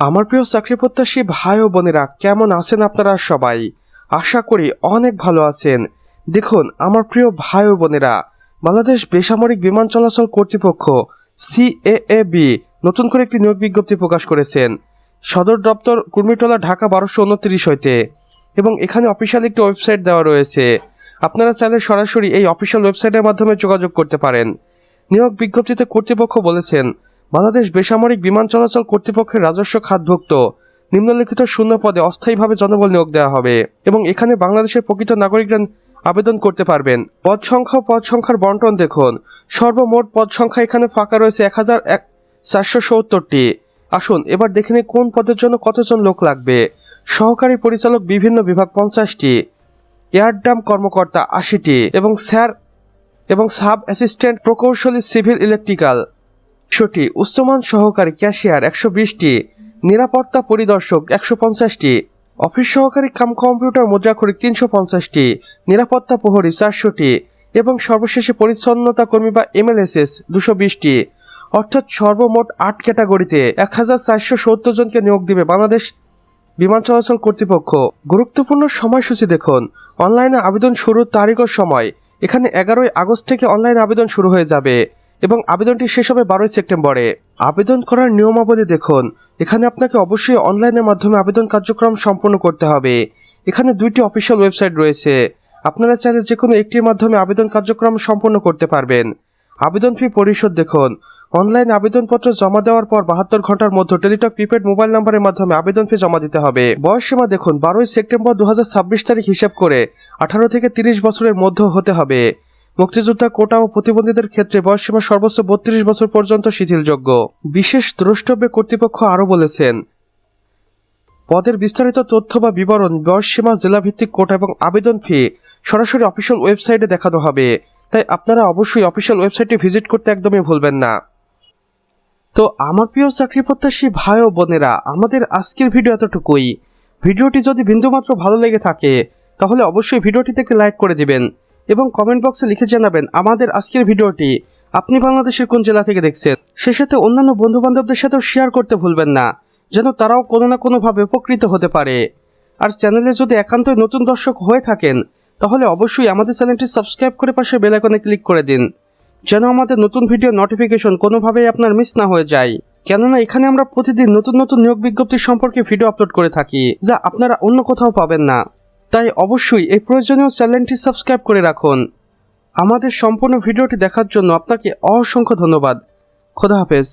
আমার প্রিয় চাকরি প্রত্যাশী ভাই ও বোনেরা, কেমন আছেন আপনারা সবাই? আশা করি অনেক ভালো আছেন। দেখুন আমার প্রিয় ভাই ও বোনেরা, বাংলাদেশ বেসামরিক বিমান চলাচল কর্তৃপক্ষ CAAB নতুন করে একটি নিয়োগ বিজ্ঞপ্তি প্রকাশ করেছেন। সদর দপ্তর কুর্মিটোলা, ঢাকা 1229 হইতে, এবং এখানে অফিসিয়াল একটি ওয়েবসাইট দেওয়া রয়েছে। আপনারা চাইলে সরাসরি এই অফিসিয়াল ওয়েবসাইটের মাধ্যমে যোগাযোগ করতে পারেন। নিয়োগ বিজ্ঞপ্তিতে কর্তৃপক্ষ বলেছেন, বাংলাদেশ বেসামরিক বিমান চলাচল কর্তৃপক্ষের রাজস্ব খাতভুক্ত নিম্নলিখিত শূন্য পদে অস্থায়ীভাবে জনবল নিয়োগ দেওয়া হবে এবং এখানে বাংলাদেশের প্রকৃত নাগরিকরা আবেদন করতে পারবেন। পদ সংখ্যা ও পদ সংখ্যার বন্টন দেখুন। সর্বমোট পদ সংখ্যা এখানে ফাঁকা রয়েছে 1470টি। আসুন এবার দেখে নিই কোন পদের জন্য কতজন লোক লাগবে। সহকারী পরিচালক বিভিন্ন বিভাগ 50টি, এয়ারড্রাম কর্মকর্তা 80টি এবং সাব অ্যাসিস্ট্যান্ট প্রকৌশলী সিভিল ইলেকট্রিক্যাল 100টি, উচ্চমান সহকারী ক্যাশিয়ার 120টি, নিরাপত্তা পরিদর্শক 150টি, অফিস সহকারী কম্পিউটার মুদ্রাক্ষরিক 350টি, নিরাপত্তা প্রহরী 400টি এবং সর্বশেষে পরিচ্ছন্নতা কর্মী বা MLSS 220টি। অর্থাৎ সর্বমোট 8 ক্যাটাগরিতে 1470 জনকে নিয়োগ দিবে বাংলাদেশ বিমান চলাচল কর্তৃপক্ষ। গুরুত্বপূর্ণ সময়সূচি দেখুন। অনলাইনে আবেদন শুরুর তারিখ ও সময়। এখানে 11ই আগস্ট থেকে অনলাইনে আবেদন শুরু হয়ে যাবে এবং আবেদনটি শেষ হবে 12ই সেপ্টেম্বরে। আবেদন করার নিয়মাবলী দেখুন। এখানে আপনাকে অবশ্যই অনলাইনের মাধ্যমে আবেদন কার্যক্রম সম্পন্ন করতে হবে। এখানে 2টি অফিসিয়াল ওয়েবসাইট রয়েছে। আপনারা চাইলে যে কোনো একটির মাধ্যমে আবেদন কার্যক্রম সম্পন্ন করতে পারবেন। আবেদন ফি পরিশোধ দেখুন। অনলাইন আবেদনপত্র জমা দেওয়ার পর 72 ঘন্টার মধ্যে টেলিটক প্রিপেড মোবাইল নাম্বারের মাধ্যমে আবেদন ফি জমা দিতে হবে। বয়স সীমা দেখুন। 12ই সেপ্টেম্বর 2026 তারিখ হিসাব করে 18 থেকে 30 বছরের মধ্যে হতে হবে। মুক্তিযোদ্ধা, কোটা ও প্রতিবন্ধীদের ক্ষেত্রে বয়সসীমা সর্বোচ্চ 32 বছর পর্যন্ত শিথিলযোগ্য। বিশেষ দ্রষ্টব্যে কর্তৃপক্ষ আরও বলেছেন, পদের বিস্তারিত তথ্য বা বিবরণ, বয়সসীমা, জেলাভিত্তিক কোটা এবং আবেদন ফি সরাসরি অফিসিয়াল ওয়েবসাইটে দেখানো হবে। তাই আপনারা অবশ্যই অফিসিয়াল ওয়েবসাইটে ভিজিট করতে একদমই ভুলবেন না। তো আমার প্রিয় চাকরি প্রত্যাশী ভাই ও বোনেরা, আমাদের আজকের ভিডিও এতটুকুই। ভিডিওটি যদি বিন্দুমাত্র ভালো লেগে থাকে তাহলে অবশ্যই ভিডিওটিতে একটি লাইক করে দিবেন এবং কমেন্ট বক্সে লিখে জানাবেন আমাদের আজকের ভিডিওটি আপনি বাংলাদেশের কোন জেলা থেকে দেখছেন। সে সাথে অন্যান্য বন্ধু বান্ধবদের সাথেও শেয়ার করতে ভুলবেন না, যেন তারাও কোনো না কোনোভাবে উপকৃত হতে পারে। আর চ্যানেলে যদি একান্তই নতুন দর্শক হয়ে থাকেন তাহলে অবশ্যই আমাদের চ্যানেলটি সাবস্ক্রাইব করে পাশে বেল আইকনে ক্লিক করে দিন, যেন আমাদের নতুন ভিডিও নোটিফিকেশন কোনোভাবেই আপনার মিস না হয়ে যায়। কেননা এখানে আমরা প্রতিদিন নতুন নতুন নিয়োগ বিজ্ঞপ্তি সম্পর্কে ভিডিও আপলোড করে থাকি, যা আপনারা অন্য কোথাও পাবেন না। তাই অবশ্যই এই প্রয়োজনীয় চ্যানেলটি সাবস্ক্রাইব করে রাখুন। আমাদের সম্পূর্ণ ভিডিওটি দেখার জন্য আপনাকে অসংখ্য ধন্যবাদ। খোদা হাফেজ।